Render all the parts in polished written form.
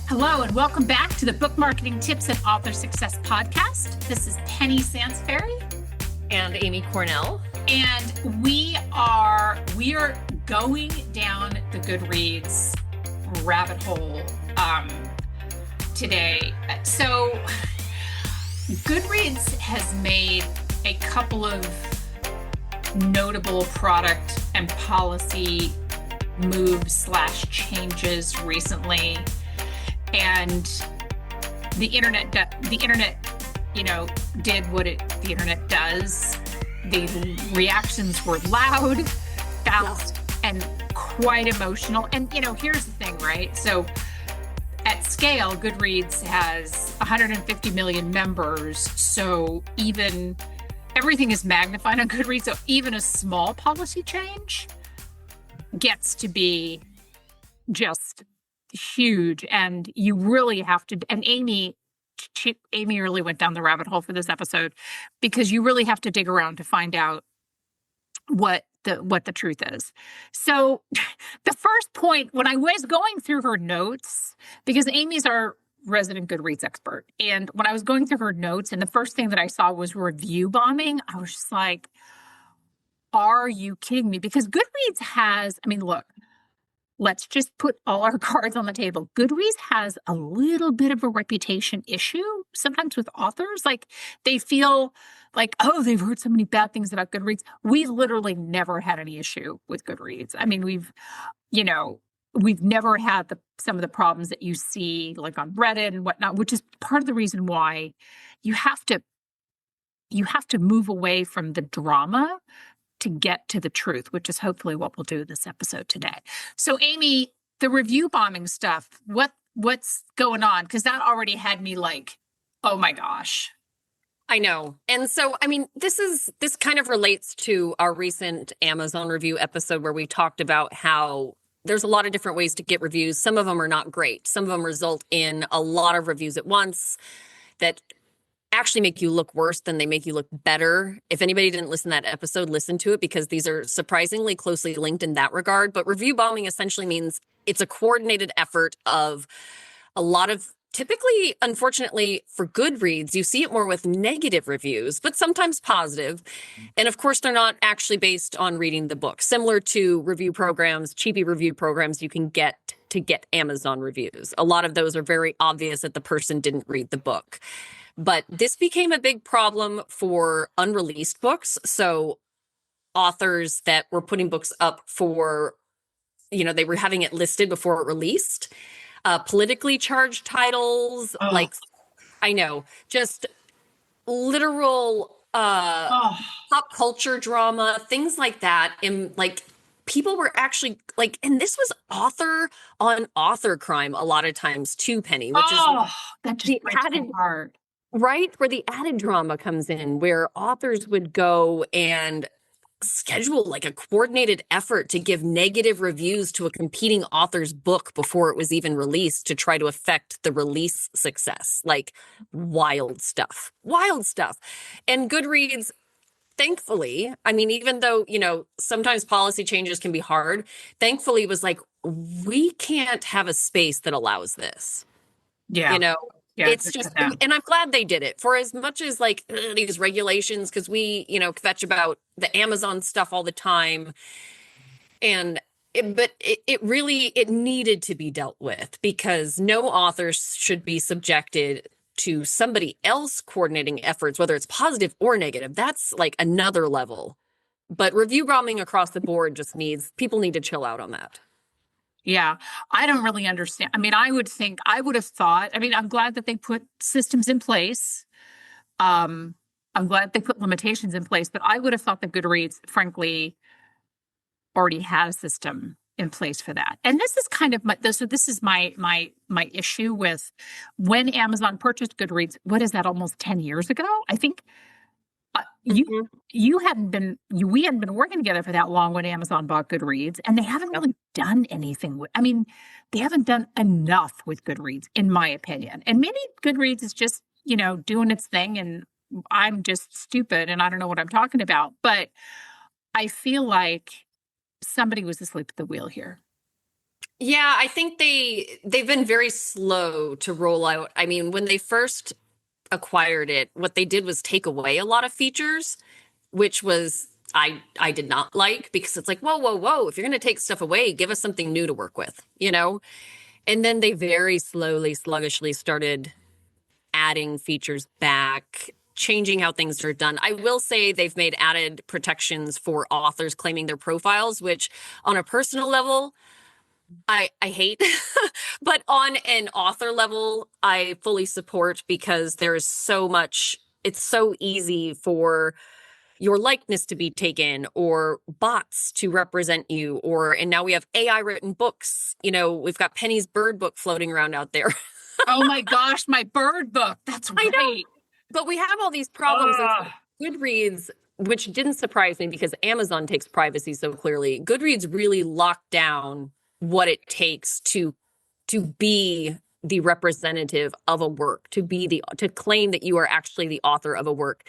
Hello, and welcome back to the Book Marketing Tips and Author Success Podcast. This is Penny Sansbury and Amy Cornell. And we are going down the Goodreads rabbit hole today. So Goodreads has made a couple of notable product and policy moves / changes recently. And the internet, did what the internet does. The reactions were loud, fast, and quite emotional. And, here's the thing, right? So at scale, Goodreads has 150 million members. So everything is magnified on Goodreads. So even a small policy change gets to be just huge, and you really have to. And Amy really went down the rabbit hole for this episode, because you really have to dig around to find out what the truth is. So the first point, when I was going through her notes, because Amy's our resident Goodreads expert, and when I was going through her notes, and the first thing that I saw was review bombing, I was just like, are you kidding me? Because Goodreads has, look, let's just put all our cards on the table. Goodreads has a little bit of a reputation issue sometimes with authors. Like, they feel like, oh, they've heard so many bad things about Goodreads. We've literally never had any issue with Goodreads. We've never had some of the problems that you see like on Reddit and whatnot, which is part of the reason why you have to move away from the drama to get to the truth, which is hopefully what we'll do this episode today. So Amy, the review bombing stuff, what's going on? Because that already had me like, oh my gosh. I know. And so, this kind of relates to our recent Amazon review episode where we talked about how there's a lot of different ways to get reviews. Some of them are not great. Some of them result in a lot of reviews at once that actually make you look worse than they make you look better. If anybody didn't listen to that episode, listen to it, because these are surprisingly closely linked in that regard. But review bombing essentially means it's a coordinated effort of a lot of, typically, unfortunately, for Goodreads, you see it more with negative reviews, but sometimes positive. And of course, they're not actually based on reading the book. Similar to review programs, cheapy review programs you can get to get Amazon reviews. A lot of those are very obvious that the person didn't read the book. But this became a big problem for unreleased books. So authors that were putting books up for, they were having it listed before it released. Politically charged titles, just literal pop culture drama, things like that. And people were actually and this was author on author crime a lot of times too, Penny, which is that just breaks my heart. Right? Where the added drama comes in, where authors would go and schedule a coordinated effort to give negative reviews to a competing author's book before it was even released to try to affect the release success. Wild stuff. And Goodreads, thankfully, even though, sometimes policy changes can be hard, thankfully was we can't have a space that allows this. Yeah. Yeah, it's just, and I'm glad they did it. For as much as these regulations, because we, kvetch about the Amazon stuff all the time, but it needed to be dealt with, because no author should be subjected to somebody else coordinating efforts, whether it's positive or negative. That's another level. But review bombing across the board people need to chill out on that. Yeah, I don't really understand. I would have thought, I'm glad that they put systems in place. I'm glad they put limitations in place, but I would have thought that Goodreads, frankly, already had a system in place for that. And this is kind of my issue with when Amazon purchased Goodreads. What is that? Almost 10 years ago? I think we hadn't been working together for that long when Amazon bought Goodreads, and they haven't really done anything they haven't done enough with Goodreads, in my opinion. And maybe Goodreads is just, doing its thing, and I'm just stupid and I don't know what I'm talking about. But I feel like somebody was asleep at the wheel here. Yeah, I think they've been very slow to roll out. I mean, when they first acquired it, what they did was take away a lot of features, which was I did not like because it's like, whoa, whoa, whoa, if you're going to take stuff away, give us something new to work with, you know? And then they very slowly, sluggishly started adding features back, changing how things are done. I will say they've made added protections for authors claiming their profiles, which on a personal level, I hate, but on an author level, I fully support because there is so much, it's so easy for your likeness to be taken or bots to represent you or and now we have AI written books. You know, we've got Penny's bird book floating around out there. Oh my gosh, my bird book. That's I know, right. but we have all these problems and Ugh. so Goodreads, which didn't surprise me because Amazon takes privacy so clearly. Goodreads really locked down what it takes to be the representative of a work, to be the to claim that you are actually the author of a work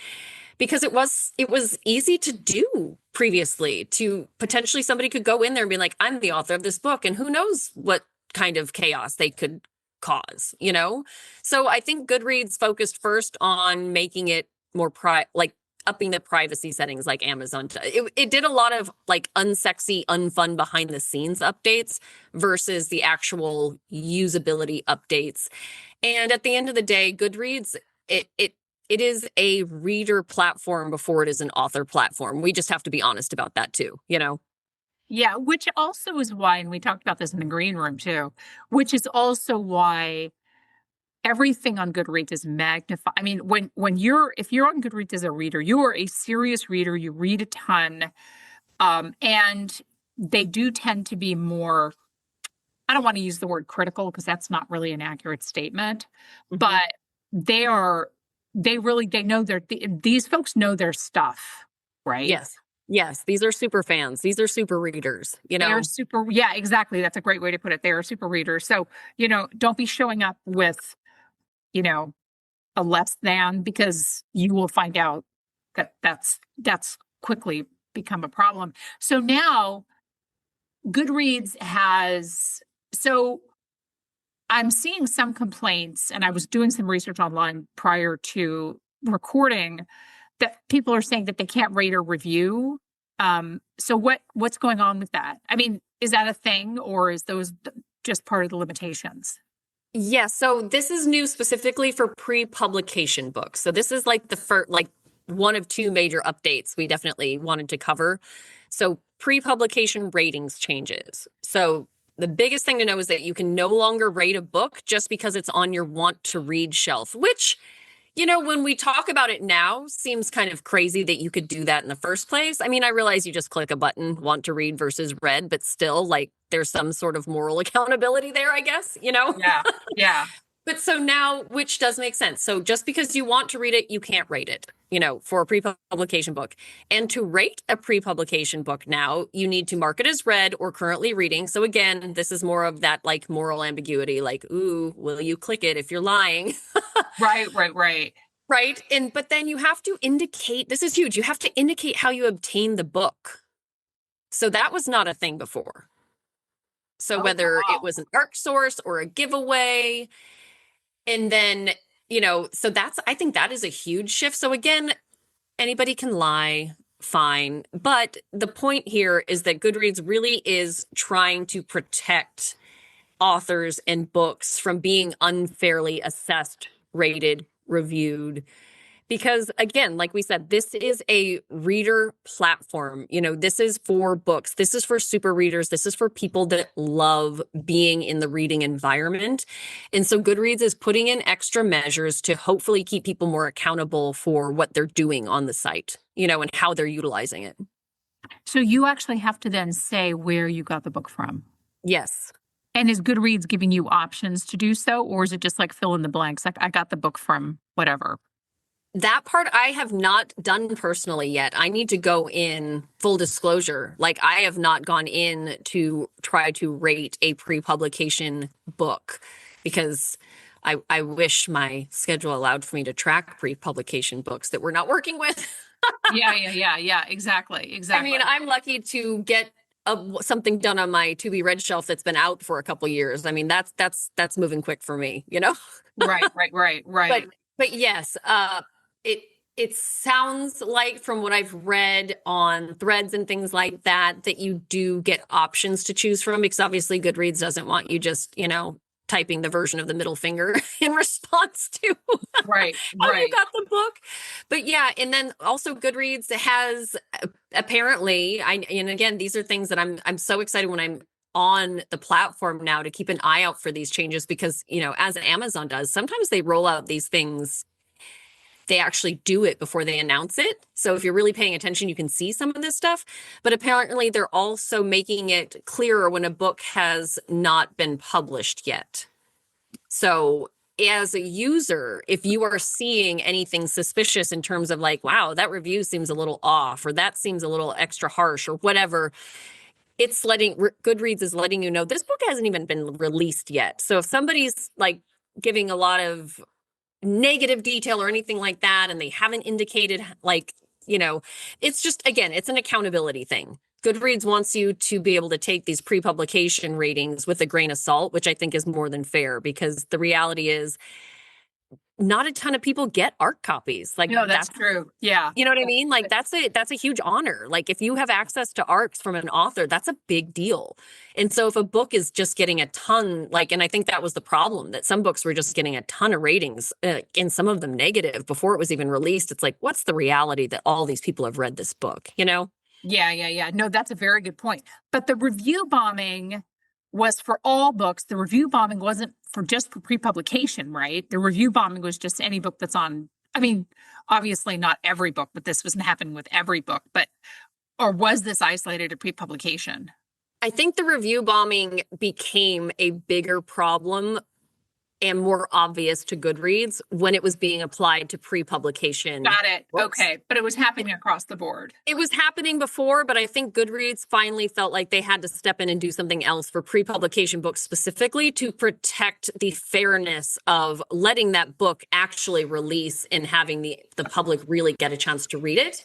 because it was easy to do previously to potentially somebody could go in there and be like, I'm the author of this book and who knows what kind of chaos they could cause, you know? So I think Goodreads focused first on making it more like upping the privacy settings like Amazon. It did a lot of like unsexy, unfun behind the scenes updates versus the actual usability updates. And at the end of the day, Goodreads, it is a reader platform before it is an author platform. We just have to be honest about that too, you know? Yeah, which also is why, and we talked about this in the green room too, which is also why everything on Goodreads is magnified. I mean, when you're if you're on Goodreads as a reader, you are a serious reader. You read a ton, and they do tend to be more. I don't want to use the word critical because that's not really an accurate statement, Mhm. but they are. They know these folks know their stuff, right? Yes. Yes. These are super fans. These are super readers, you They are know? super, yeah, exactly. That's a great way to put it. They are super readers. So, don't be showing up with, you know, a less than because you will find out that that's quickly become a problem. So now Goodreads has so I'm seeing some complaints and I was doing some research online prior to recording that people are saying that they can't rate or review. So what's going on with that? I mean, is that a thing or is those just part of the limitations? Yeah, so this is new specifically for pre-publication books. So this is like the first, like one of two major updates we definitely wanted to cover. So pre-publication ratings changes. So the biggest thing to know is that you can no longer rate a book just because it's on your want to read shelf, which when we talk about it now, seems kind of crazy that you could do that in the first place. I mean, I realize you just click a button, want to read versus read, but still, like, there's some sort of moral accountability there, I guess. Yeah. Yeah. But so now, which does make sense. So just because you want to read it, you can't rate it, for a pre-publication book. And to rate a pre-publication book now, you need to mark it as read or currently reading. So again, this is more of that like moral ambiguity, like, ooh, will you click it if you're lying? Right, right, right. Right. But then you have to indicate, this is huge. You have to indicate how you obtain the book. So that was not a thing before. So Oh, whether it wow. was an ARC source or a giveaway, and then, so I think that is a huge shift. So again, anybody can lie, fine. But the point here is that Goodreads really is trying to protect authors and books from being unfairly assessed, rated, reviewed. Because again, like we said, this is a reader platform. This is for books. This is for super readers. This is for people that love being in the reading environment. And so Goodreads is putting in extra measures to hopefully keep people more accountable for what they're doing on the site, and how they're utilizing it. So you actually have to then say where you got the book from. Yes. And is Goodreads giving you options to do so, or is it just like fill in the blanks? Like I got the book from whatever. That part I have not done personally yet. I need to go in full disclosure. Like I have not gone in to try to rate a pre-publication book because I wish my schedule allowed for me to track pre-publication books that we're not working with. Yeah, yeah, yeah, yeah. Exactly, I exactly. mean, I'm lucky to get something done on my to be read shelf that's been out for a couple years. I mean, that's moving quick for me, you know? Right. But yes, it it sounds like from what I've read on threads and things like that, that you do get options to choose from, because obviously Goodreads doesn't want you just, typing the version of the middle finger in response to Right. how you got the book. But yeah, and then also Goodreads has apparently, and again, these are things that I'm so excited when I'm on the platform now to keep an eye out for these changes, because, as Amazon does, sometimes they roll out these things, they actually do it before they announce it. So if you're really paying attention, you can see some of this stuff. But apparently they're also making it clearer when a book has not been published yet. So as a user, if you are seeing anything suspicious in terms of like, wow, that review seems a little off, or that seems a little extra harsh, or whatever, it's Goodreads is letting you know this book hasn't even been released yet. So if somebody's like giving a lot of negative detail or anything like that, and they haven't indicated, like, it's just, again, it's an accountability thing. Goodreads wants you to be able to take these pre-publication ratings with a grain of salt, which I think is more than fair, because the reality is not a ton of people get ARC copies. Like, no, that's true. Yeah. You know what I mean? Like, that's a huge honor. Like, if you have access to ARCs from an author, that's a big deal. And so if a book is just getting a ton, and I think that was the problem, that some books were just getting a ton of ratings, and some of them negative before it was even released. It's like, what's the reality that all these people have read this book, Yeah. No, that's a very good point. But the review bombing was for all books. The review bombing wasn't for pre-publication, right? The review bombing was just any book that's on, I mean, obviously not every book, but this wasn't happening with every book, or was this isolated to pre-publication? I think the review bombing became a bigger problem and more obvious to Goodreads when it was being applied to pre-publication. Got it. books. Okay. But it was happening across the board. It was happening before, but I think Goodreads finally felt like they had to step in and do something else for pre-publication books specifically to protect the fairness of letting that book actually release and having the public really get a chance to read it,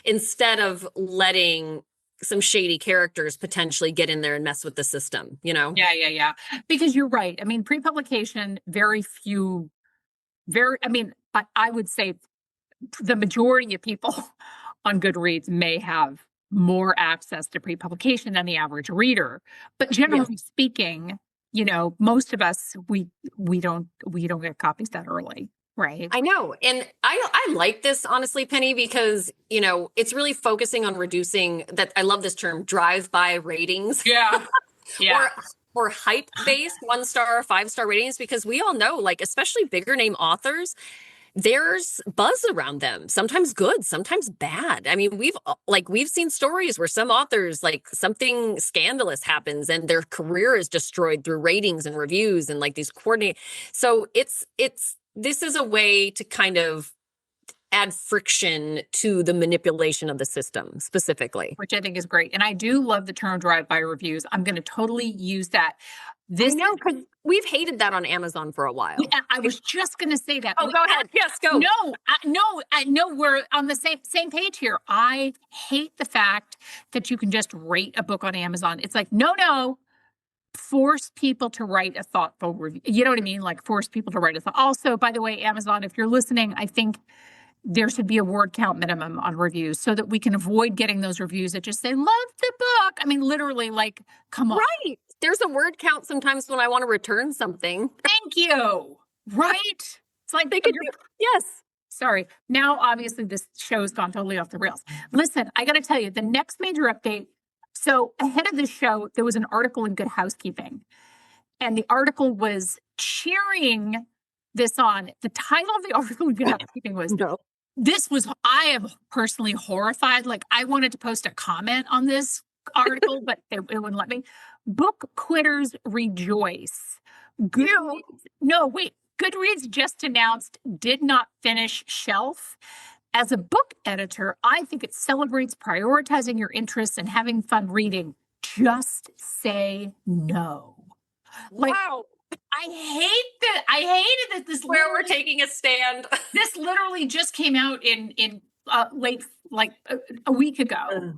instead of letting some shady characters potentially get in there and mess with the system, Yeah. Because you're right. I mean, pre-publication, I would say the majority of people on Goodreads may have more access to pre-publication than the average reader. But generally speaking, most of us, we don't get copies that early. Right. I know. And I like this, honestly, Penny, because, it's really focusing on reducing that. I love this term, drive-by ratings. Yeah. or hype-based 1-star or 5-star ratings, because we all know, like, especially bigger name authors, there's buzz around them, sometimes good, sometimes bad. I mean, we've seen stories where some authors, like, something scandalous happens and their career is destroyed through ratings and reviews and like these coordinate. So this is a way to kind of add friction to the manipulation of the system specifically. Which I think is great. And I do love the term drive-by reviews. I'm going to totally use that. I know, because we've hated that on Amazon for a while. Yeah, I was just going to say that. Oh, go ahead. Yes, go. No, we're on the same page here. I hate the fact that you can just rate a book on Amazon. It's like, no. Force people to write a thoughtful review. You know what I mean? Like, force people to write a thought. Also, by the way, Amazon, if you're listening, I think there should be a word count minimum on reviews so that we can avoid getting those reviews that just say, love the book. I mean, literally, like, come on. Right. There's a word count sometimes when I want to return something. Thank you. Right? It's like, they could do. Yes. Sorry. Now, obviously, this show's gone totally off the rails. Listen, I got to tell you, the next major update. So ahead of the show, there was an article in Good Housekeeping, and the article was cheering this on. The title of the article in Good Housekeeping was, I am personally horrified. Like, I wanted to post a comment on this article, but it wouldn't let me. Book quitters rejoice. Goodreads just announced did not finish shelf. As a book editor, I think it celebrates prioritizing your interests and having fun reading. Just say no. Wow. I hated that this where we're taking a stand. This literally just came out in late, like a week ago.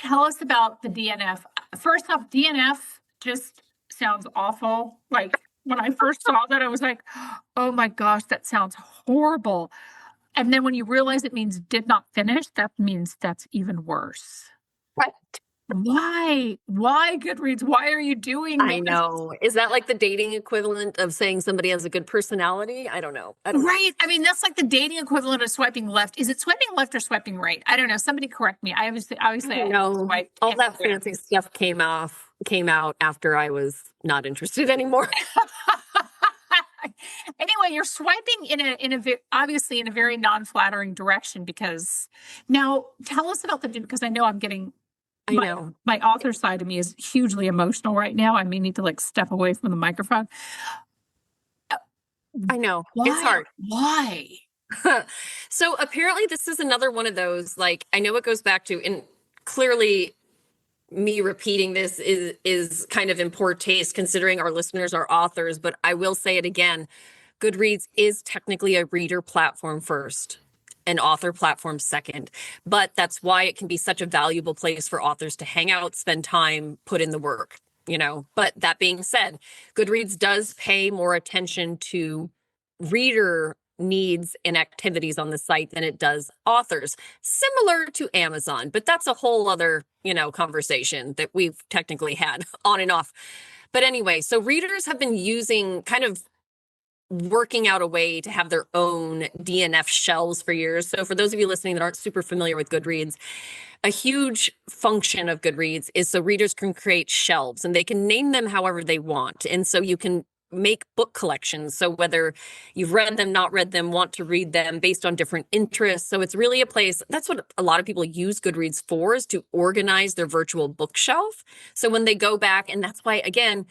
tell us about the DNF. First off, DNF just sounds awful. Like when I first saw that, I was like, oh my gosh, that sounds horrible. And then when you realize it means did not finish, that means that's even worse. Right. Why Goodreads? Why are you doing this? I know. Is that like the dating equivalent of saying somebody has a good personality? I don't know. Right. I mean, that's like the dating equivalent of swiping left. Is it swiping left or swiping right? I don't know. Somebody correct me. I obviously know. All that fancy stuff came out after I was not interested anymore. Anyway, you're swiping obviously in a very non-flattering direction, because now tell us about because I know I'm getting my author side of me is hugely emotional right now. I may need to like step away from the microphone. I know. Why? It's hard. Why? So apparently this is another one of those, like, I know it goes back to, and clearly me repeating this is kind of in poor taste considering our listeners are authors, but I will say it again. Goodreads is technically a reader platform first, an author platform second, but that's why it can be such a valuable place for authors to hang out, spend time, put in the work, But that being said, Goodreads does pay more attention to reader needs and activities on the site than it does authors, similar to Amazon, but that's a whole other, conversation that we've technically had on and off. But anyway, so readers have been working out a way to have their own DNF shelves for years. So for those of you listening that aren't super familiar with Goodreads, a huge function of Goodreads is so readers can create shelves and they can name them however they want. And so you can make book collections. So whether you've read them, not read them, want to read them based on different interests. So it's really a place, that's what a lot of people use Goodreads for, is to organize their virtual bookshelf. So when they go back, and that's why, again,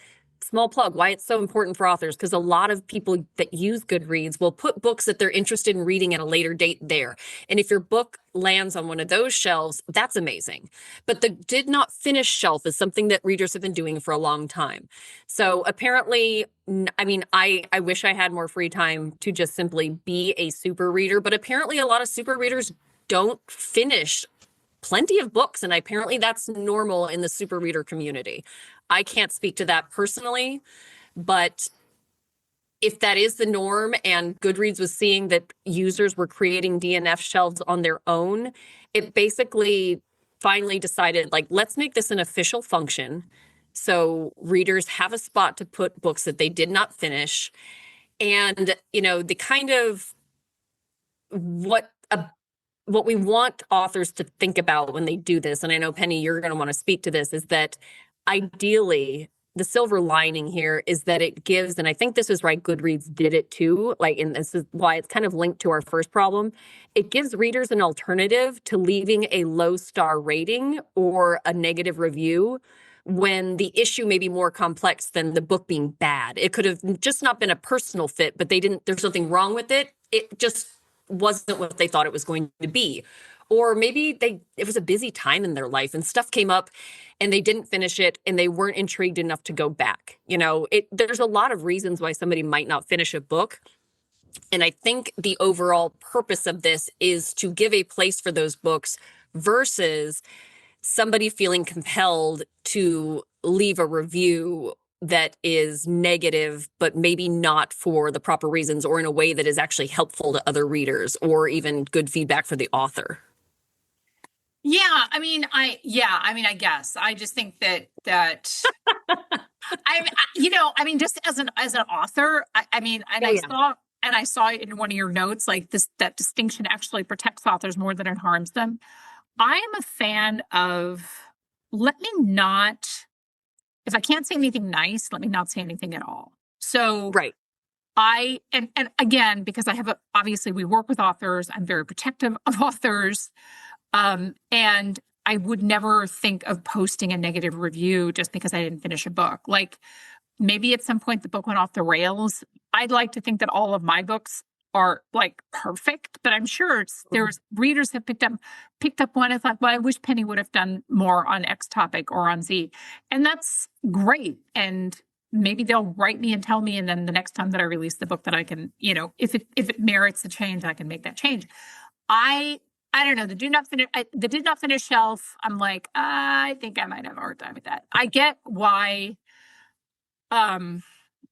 small plug, why it's so important for authors, because a lot of people that use Goodreads will put books that they're interested in reading at a later date there. And if your book lands on one of those shelves, that's amazing. But the did not finish shelf is something that readers have been doing for a long time. So apparently, I mean, I wish I had more free time to just simply be a super reader, but apparently a lot of super readers don't finish plenty of books, and apparently that's normal in the super reader community. I can't speak to that personally, but if that is the norm and Goodreads was seeing that users were creating DNF shelves on their own, it basically finally decided, like, let's make this an official function so readers have a spot to put books that they did not finish. And, the kind of what we want authors to think about when they do this, and I know, Penny, you're going to want to speak to this, is that ideally the silver lining here is that it gives, and I think this is right, Goodreads did it too, and this is why it's kind of linked to our first problem. It gives readers an alternative to leaving a low star rating or a negative review when the issue may be more complex than the book being bad. It could have just not been a personal fit, but there's nothing wrong with it. It just wasn't what they thought it was going to be. Or maybe it was a busy time in their life and stuff came up and they didn't finish it and they weren't intrigued enough to go back. There's a lot of reasons why somebody might not finish a book. And I think the overall purpose of this is to give a place for those books versus somebody feeling compelled to leave a review that is negative, but maybe not for the proper reasons or in a way that is actually helpful to other readers or even good feedback for the author. Yeah, I mean, I guess I just think that just as an author, I saw it in one of your notes, like that distinction actually protects authors more than it harms them. I am a fan of if I can't say anything nice, let me not say anything at all. So right. And again, because obviously we work with authors, I'm very protective of authors. And I would never think of posting a negative review just because I didn't finish a book. Like maybe at some point the book went off the rails. I'd like to think that all of my books are like perfect, but I'm sure there's readers have picked up one and thought, well, I wish Penny would have done more on X topic or on Z. And that's great. And maybe they'll write me and tell me. And then the next time that I release the book that I can, if it merits the change, I can make that change. I I don't know, the did not finish shelf. I'm like, I think I might have a hard time with that. Um,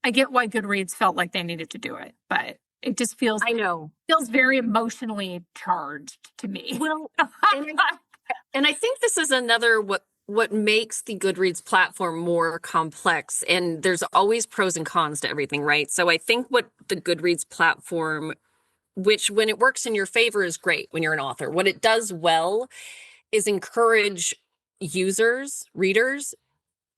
I get why Goodreads felt like they needed to do it, but it just I know. feels very emotionally charged to me. Well, and and I think this is another what makes the Goodreads platform more complex. And there's always pros and cons to everything, right? So I think what the Goodreads platform, which when it works in your favor is great when you're an author. What it does well is encourage users, readers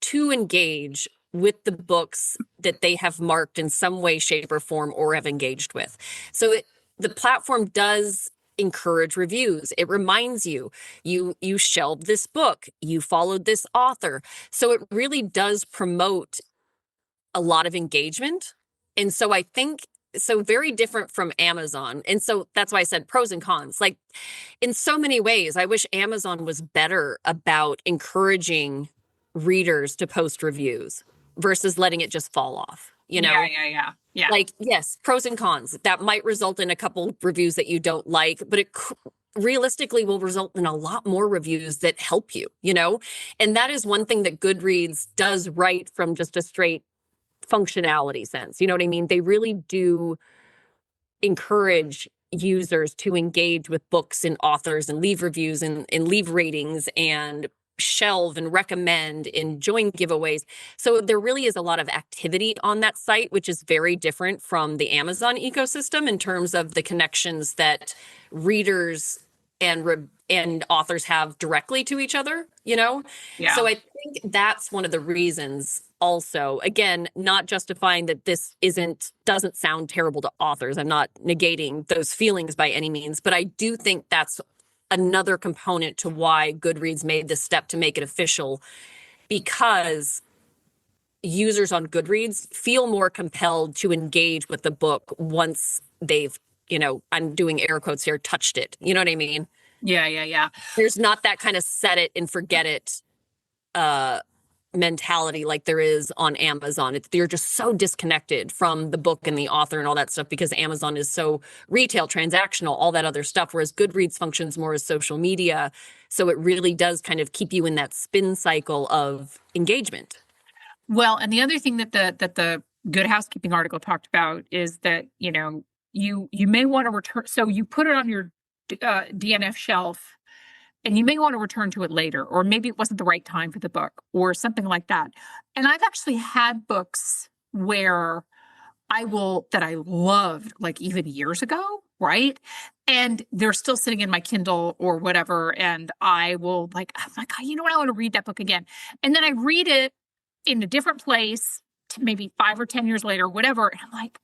to engage with the books that they have marked in some way, shape, or form or have engaged with. So the platform does encourage reviews. It reminds you shelved this book, you followed this author. So it really does promote a lot of engagement. And so I think so very different from Amazon. And so that's why I said pros and cons. Like in so many ways, I wish Amazon was better about encouraging readers to post reviews versus letting it just fall off, you know? Yeah. Like, yes, pros and cons. That might result in a couple reviews that you don't like, but it realistically will result in a lot more reviews that help you, you know? And that is one thing that Goodreads does right from just a straight functionality sense. You know what I mean? They really do encourage users to engage with books and authors and leave reviews and leave ratings and shelve and recommend and join giveaways. So there really is a lot of activity on that site, which is very different from the Amazon ecosystem in terms of the connections that readers and authors have directly to each other, you know? Yeah. So I think that's one of the reasons also, again, not justifying that this doesn't sound terrible to authors. I'm not negating those feelings by any means, but I do think that's another component to why Goodreads made this step to make it official, because users on Goodreads feel more compelled to engage with the book once they've, I'm doing air quotes here, touched it. You know what I mean? Yeah. There's not that kind of set it and forget it mentality like there is on Amazon. You're just so disconnected from the book and the author and all that stuff because Amazon is so retail, transactional, all that other stuff, whereas Goodreads functions more as social media. So it really does kind of keep you in that spin cycle of engagement. Well, and the other thing that the Good Housekeeping article talked about is that, you may want to return. So you put it on your DNF shelf and you may want to return to it later, or maybe it wasn't the right time for the book or something like that. And I've actually had books where that I loved like even years ago, right? And they're still sitting in my Kindle or whatever. And I'm like, you know what? I want to read that book again. And then I read it in a different place, maybe 5 or 10 years later, whatever. And I'm like,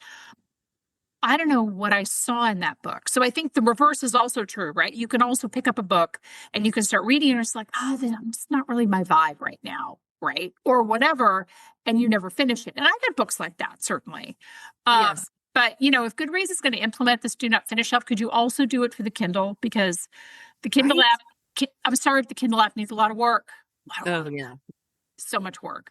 I don't know what I saw in that book. So I think the reverse is also true, right? You can also pick up a book and you can start reading and it's like, it's not really my vibe right now, right? Or whatever, and you never finish it. And I've had books like that, certainly. Yes. But, if Goodreads is going to implement this do not finish shelf, could you also do it for the Kindle? Because the Kindle app, I'm sorry if the Kindle app needs a lot of work. Oh, yeah. So much work.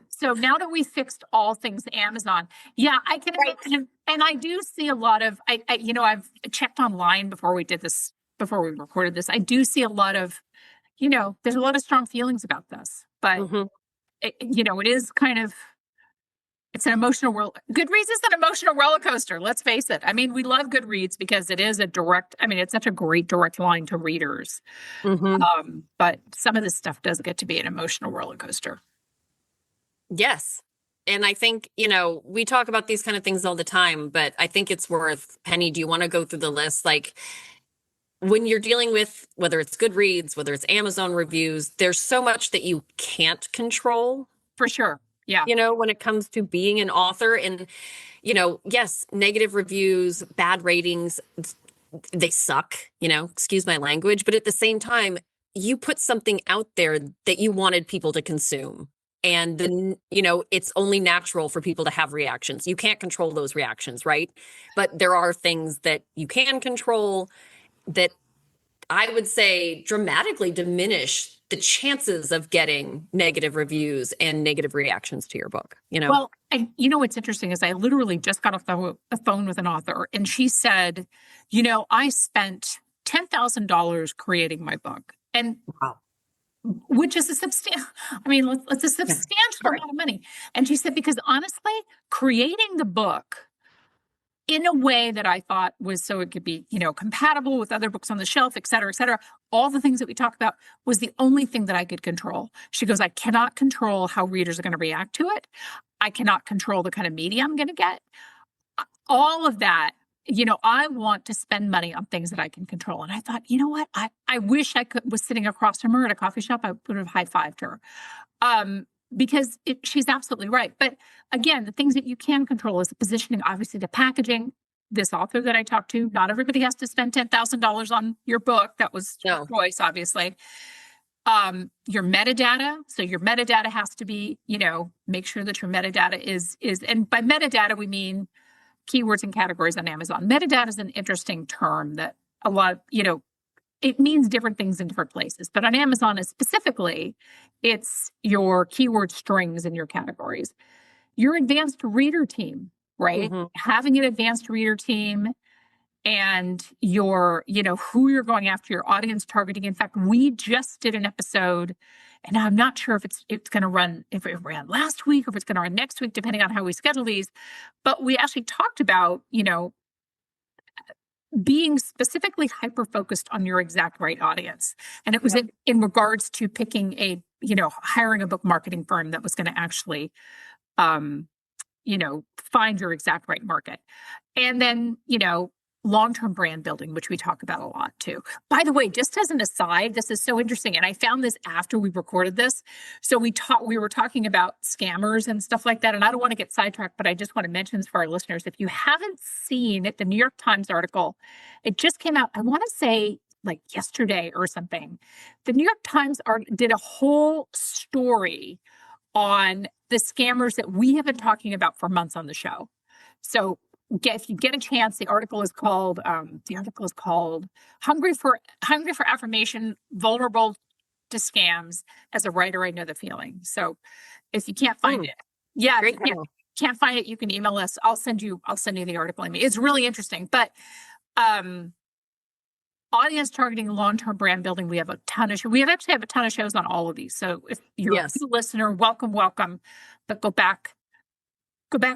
So now that we fixed all things Amazon, I can imagine, and I do see a lot of, I've checked online before we recorded this. I do see a lot of, there's a lot of strong feelings about this, but it is kind of, it's an emotional Goodreads is an emotional roller coaster. Let's face it. I mean, we love Goodreads because it is it's such a great direct line to readers. But some of this stuff does get to be an emotional roller coaster. Yes. And I think, we talk about these kind of things all the time, but I think it's worth, Penny, do you want to go through the list? Like when you're dealing with, whether it's Goodreads, whether it's Amazon reviews, there's so much that you can't control. For sure. Yeah. When it comes to being an author and, yes, negative reviews, bad ratings, they suck, excuse my language. But at the same time, you put something out there that you wanted people to consume. And then, it's only natural for people to have reactions. You can't control those reactions, right? But there are things that you can control that I would say dramatically diminish the chances of getting negative reviews and negative reactions to your book, Well, and what's interesting is I literally just got off a phone with an author, and she said, I spent $10,000 creating my book, and Wow. which is a substantial, it's a substantial Right. amount of money. And she said, because honestly, creating the book in a way that I thought was so it could be, compatible with other books on the shelf, et cetera, all the things that we talked about was the only thing that I could control. She goes, I cannot control how readers are going to react to it. I cannot control the kind of media I'm going to get. All of that, I want to spend money on things that I can control. And I thought, you know what? I wish I was sitting across from her at a coffee shop. I would have high-fived her. Because she's absolutely right. But again, the things that you can control is the positioning, obviously the packaging. This author that I talked to, not everybody has to spend $10,000 on your book. That was her choice, obviously. Your metadata. So your metadata has to be, make sure that your metadata is, and by metadata, we mean keywords and categories on Amazon. Metadata is an interesting term that a lot, it means different things in different places. But on Amazon specifically, it's your keyword strings in your categories. Your advanced reader team, right? Mm-hmm. Having an advanced reader team and your, who you're going after, your audience targeting. In fact, we just did an episode, and I'm not sure if it's going to run, if it ran last week or if it's going to run next week, depending on how we schedule these. But we actually talked about, being specifically hyper-focused on your exact right audience. And it was in regards to picking hiring a book marketing firm that was going to actually, find your exact right market. And then, long-term brand building, which we talk about a lot too. By the way, just as an aside, this is so interesting. And I found this after we recorded this. So we were talking about scammers and stuff like that. And I don't want to get sidetracked, but I just want to mention this for our listeners. If you haven't seen it, the New York Times article, it just came out, I want to say like yesterday or something. The New York Times did a whole story on the scammers that we have been talking about for months on the show. So if you get a chance, the article is called Hungry for Affirmation, Vulnerable to Scams. As a writer, I know the feeling. So if you can't find it, can't find it, you can email us. I'll send you the article. It's really interesting. But audience targeting, long-term brand building, we have a ton of shows. We actually have a ton of shows on all of these. So if you're a new listener, welcome. But go back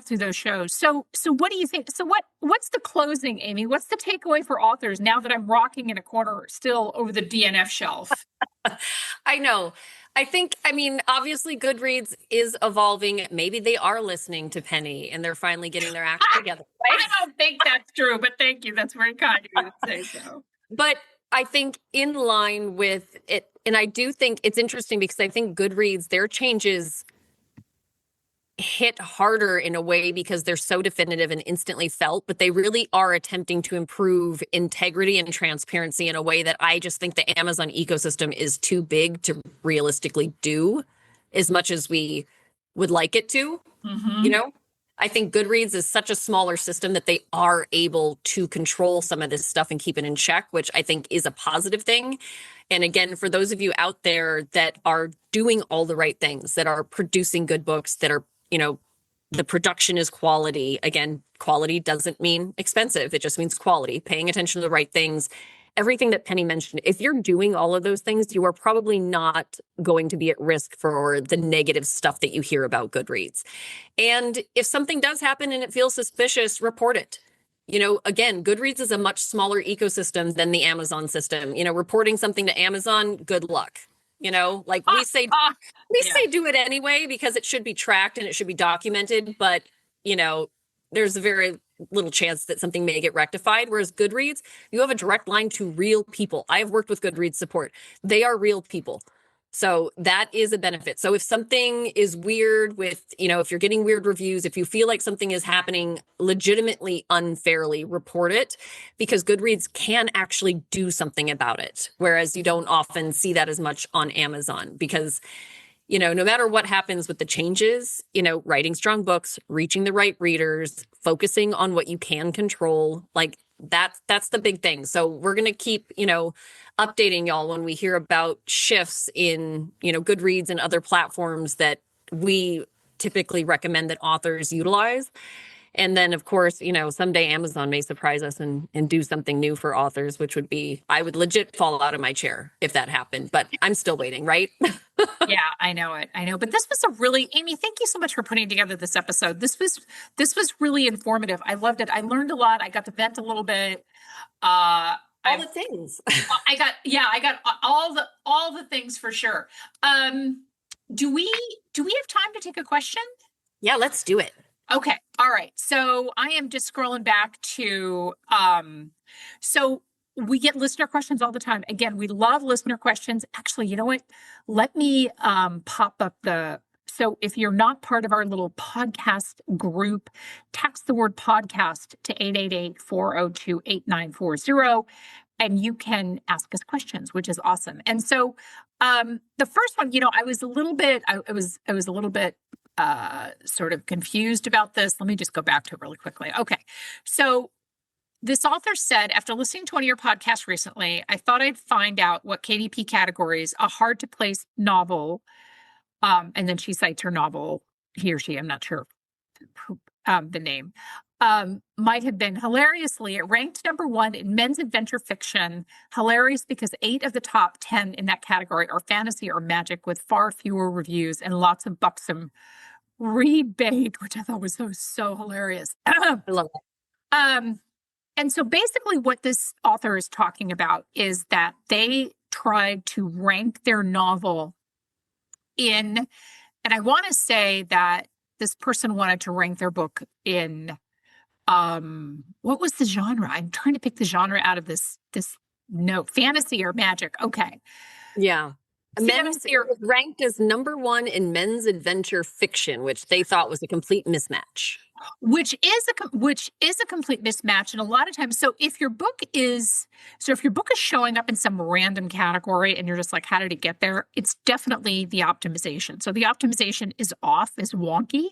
through those shows. So what do you think? So what's the closing, Amy? What's the takeaway for authors now that I'm rocking in a corner still over the DNF shelf? I know. Obviously Goodreads is evolving. Maybe they are listening to Penny and they're finally getting their act together. Right? I don't think that's true, but thank you. That's very kind of you to say so. But I think in line with it, and I do think it's interesting because I think Goodreads, their changes hit harder in a way because they're so definitive and instantly felt, but they really are attempting to improve integrity and transparency in a way that I just think the Amazon ecosystem is too big to realistically do as much as we would like it to. Mm-hmm. I think Goodreads is such a smaller system that they are able to control some of this stuff and keep it in check, which I think is a positive thing. And again, for those of you out there that are doing all the right things, that are producing good books, that are the production is quality. Again, quality doesn't mean expensive. It just means quality, paying attention to the right things. Everything that Penny mentioned, if you're doing all of those things, you are probably not going to be at risk for the negative stuff that you hear about Goodreads. And if something does happen and it feels suspicious, report it. Again, Goodreads is a much smaller ecosystem than the Amazon system. Reporting something to Amazon, good luck. We say do it anyway because it should be tracked and it should be documented. But, there's a very little chance that something may get rectified. Whereas Goodreads, you have a direct line to real people. I have worked with Goodreads support. They are real people. So that is a benefit. So if something is weird with, if you're getting weird reviews, if you feel like something is happening legitimately unfairly, report it because Goodreads can actually do something about it. Whereas you don't often see that as much on Amazon because, no matter what happens with the changes, writing strong books, reaching the right readers, focusing on what you can control, like That's the big thing. So we're going to keep, updating y'all when we hear about shifts in, Goodreads and other platforms that we typically recommend that authors utilize. And then, of course, someday Amazon may surprise us and do something new for authors, which would be, I would legit fall out of my chair if that happened. But I'm still waiting, right? Yeah, I know it. I know. But this was Amy, thank you so much for putting together this episode. This was really informative. I loved it. I learned a lot. I got to vent a little bit. All the things. I got all the things for sure. Do we have time to take a question? Yeah, let's do it. Okay. All right. So I am just scrolling back to, so we get listener questions all the time. Again, we love listener questions. Actually, you know what? Let me pop up so if you're not part of our little podcast group, text the word podcast to 888-402-8940 and you can ask us questions, which is awesome. And so the first one, I was a little bit, sort of confused about this. Let me just go back to it really quickly. Okay. So this author said, after listening to one of your podcasts recently, I thought I'd find out what KDP categories a hard to place novel, and then she cites her novel, he or she, I'm not sure the name, might have been. Hilariously, it ranked number 1 in men's adventure fiction. Hilarious because 8 of the top 10 in that category are fantasy or magic with far fewer reviews and lots of buxom read bait, which I thought was so hilarious. I love it. And so basically what this author is talking about is that they tried to rank their novel in, and I want to say that this person wanted to rank their book in, what was the genre? I'm trying to pick the genre out of this note. Fantasy or magic. Okay. Yeah. Men's ranked as number 1 in men's adventure fiction, which they thought was a complete mismatch. Which is a complete mismatch. And a lot of times, so if your book is showing up in some random category and you're just like, how did it get there? It's definitely the optimization. So the optimization is off, is wonky.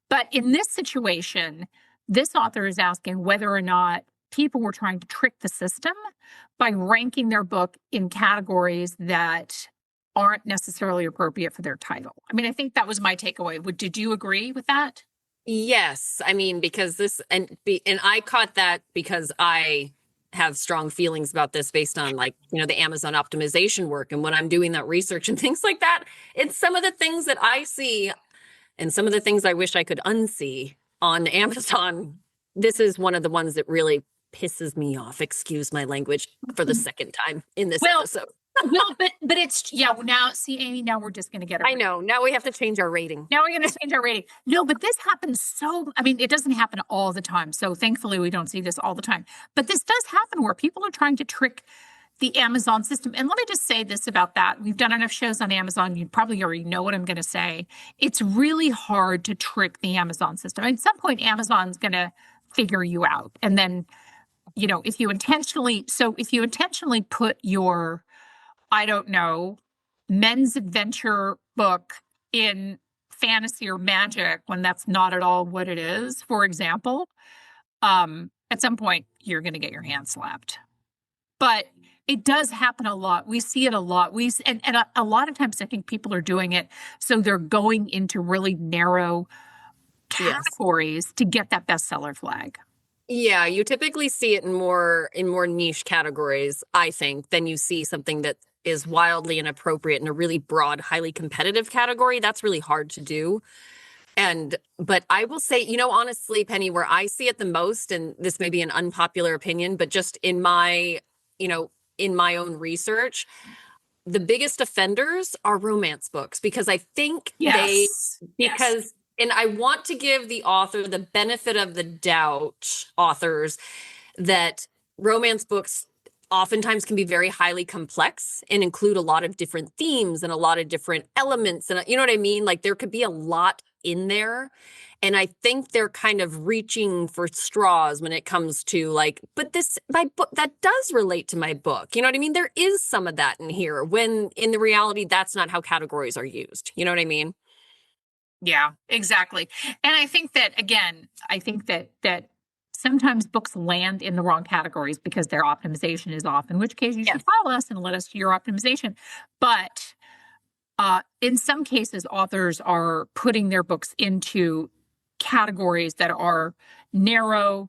But in this situation, this author is asking whether or not people were trying to trick the system by ranking their book in categories that aren't necessarily appropriate for their title. I mean, I think that was my takeaway. Did you agree with that? Yes. I mean, because and I caught that because I have strong feelings about this based on the Amazon optimization work. And when I'm doing that research and things like that, it's some of the things that I see and some of the things I wish I could unsee on Amazon. This is one of the ones that really pisses me off. Excuse my language for the second time in this episode. Well, but it's, now see, Amy, now we're just going to get it. I know. Now we have to change our rating. Now we're going to change our rating. No, but this happens it doesn't happen all the time. So thankfully we don't see this all the time. But this does happen where people are trying to trick the Amazon system. And let me just say this about that. We've done enough shows on Amazon. You probably already know what I'm going to say. It's really hard to trick the Amazon system. At some point, Amazon's going to figure you out. And then, if you intentionally put your, I don't know, men's adventure book in fantasy or magic when that's not at all what it is, for example, at some point you're going to get your hand slapped. But it does happen a lot. We see it a lot. And a lot of times I think people are doing it so they're going into really narrow categories to get that bestseller flag. Yeah, you typically see it in more niche categories, I think, than you see something that is wildly inappropriate in a really broad, highly competitive category. That's really hard to do. But I will say, honestly, Penny, where I see it the most, and this may be an unpopular opinion, but just in my own research, the biggest offenders are romance books because I think and I want to give the author the benefit of the doubt, authors, that romance books oftentimes can be very highly complex and include a lot of different themes and a lot of different elements. And you know what I mean? Like there could be a lot in there. And I think they're kind of reaching for straws when it comes to but my book, that does relate to my book. You know what I mean? There is some of that in here when in the reality, that's not how categories are used. You know what I mean? Yeah, exactly. And I think that, again, that sometimes books land in the wrong categories because their optimization is off, in which case you should follow us and let us do your optimization. But in some cases, authors are putting their books into categories that are narrow,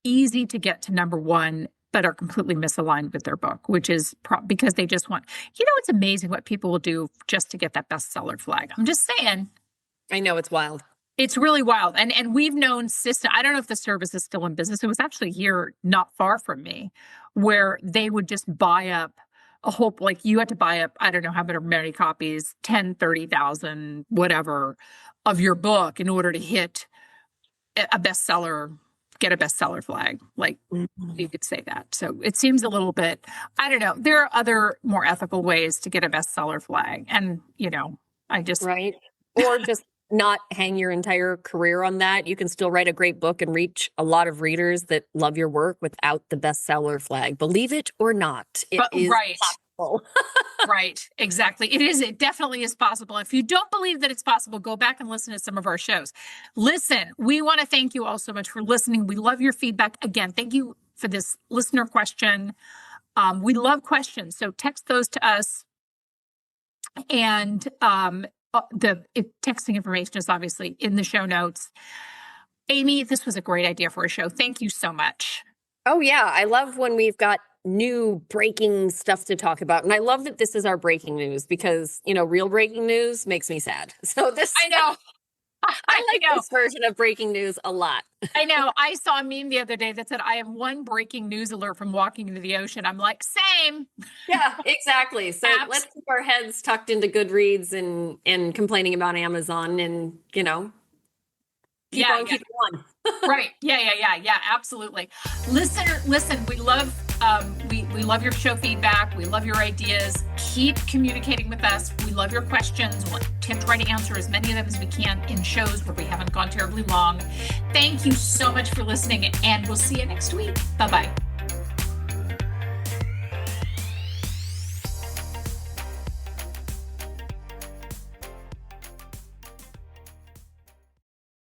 easy to get to number one, but are completely misaligned with their book, which is because they just want, it's amazing what people will do just to get that bestseller flag. I'm just saying. I know, it's wild. It's really wild. And we've known system. I don't know if the service is still in business. It was actually here not far from me, where they would just buy up a whole, like you had to buy up, I don't know how many copies, 10, 30,000, whatever, of your book in order to hit a bestseller, get a bestseller flag. Like you could say that. So it seems a little bit, I don't know. There are other more ethical ways to get a bestseller flag. And, I just. Right. Or just not hang your entire career on that. You can still write a great book and reach a lot of readers that love your work without the bestseller flag. Believe it or not, it is possible. Right. Exactly. It is. It definitely is possible. If you don't believe that it's possible, go back and listen to some of our shows. Listen, we want to thank you all so much for listening. We love your feedback. Again, thank you for this listener question. We love questions. So text those to us. And texting information is obviously in the show notes. Amy, this was a great idea for a show. Thank you so much. Oh, yeah. I love when we've got new breaking stuff to talk about. And I love that this is our breaking news because, real breaking news makes me sad. So I know. I like this version of breaking news a lot. I know. I saw a meme the other day that said, I have one breaking news alert from walking into the ocean. I'm like, same. Yeah, exactly. So let's keep our heads tucked into Goodreads and complaining about Amazon and, keep on keeping on. Right. Yeah. Absolutely. Listen, we love we love your show feedback. We love your ideas. Keep communicating with us. We love your questions. We'll try to answer as many of them as we can in shows where we haven't gone terribly long. Thank you so much for listening, and we'll see you next week. Bye-bye.